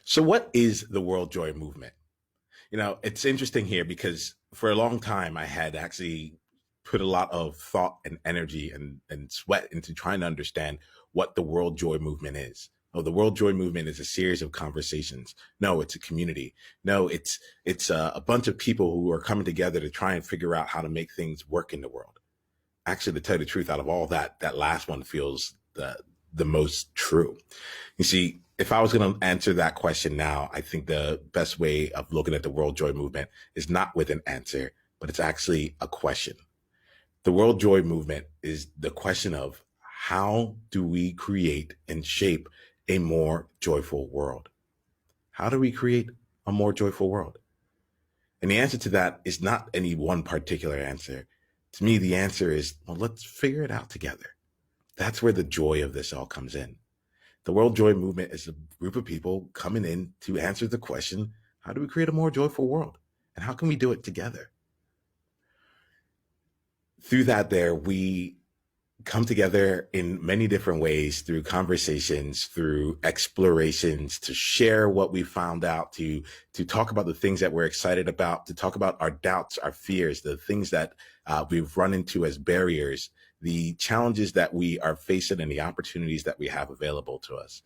So, what is the World Joy Movement? It's interesting here because for a long time I had actually put a lot of thought and energy and sweat into trying to understand what the World Joy Movement is. Oh, the World Joy Movement is a series of conversations. No, it's a community. No, it's a bunch of people who are coming together to try and figure out how to make things work in the world. Actually, to tell you the truth, out of all that, that last one feels the most true. You see, if I was going to answer that question now, I think the best way of looking at the World Joy Movement is not with an answer, but it's actually a question. The World Joy Movement is the question of how do we create and shape a more joyful world? How do we create a more joyful world? And the answer to that is not any one particular answer. To me, the answer is, well, let's figure it out together. That's where the joy of this all comes in. The World Joy Movement is a group of people coming in to answer the question, how do we create a more joyful world? And how can we do it together? Through that we come together in many different ways, through conversations, through explorations, to share what we found out, to talk about the things that we're excited about, to talk about our doubts, our fears, the things that we've run into as barriers, the challenges that we are facing and the opportunities that we have available to us.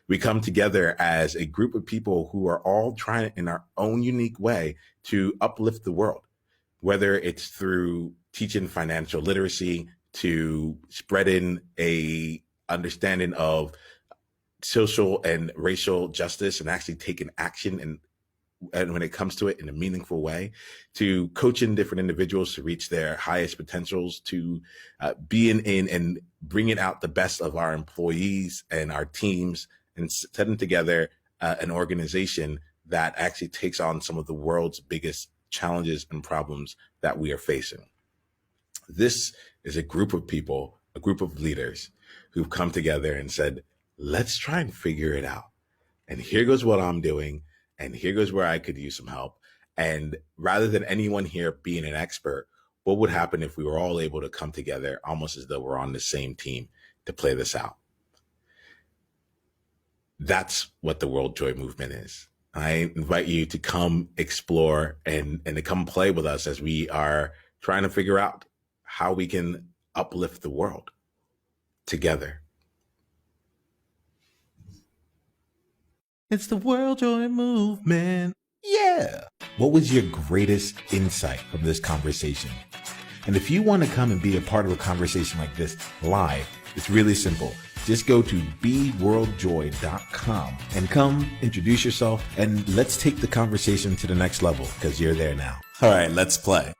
We come together as a group of people who are all trying in our own unique way to uplift the world, whether it's through teaching financial literacy, to spreading a understanding of social and racial justice and actually taking action and when it comes to it in a meaningful way, to coaching different individuals to reach their highest potentials, to being in and bringing out the best of our employees and our teams and setting together an organization that actually takes on some of the world's biggest challenges and problems that we are facing. This is a group of people, a group of leaders who've come together and said, let's try and figure it out. And here goes what I'm doing. And here goes where I could use some help. And rather than anyone here being an expert, what would happen if we were all able to come together almost as though we're on the same team to play this out? That's what the World Joy Movement is. I invite you to come explore and to come play with us as we are trying to figure out how we can uplift the world together. It's the World Joy Movement. Yeah. What was your greatest insight from this conversation? And if you want to come and be a part of a conversation like this live, it's really simple. Just go to beworldjoy.com and come introduce yourself and let's take the conversation to the next level because you're there now. All right, let's play.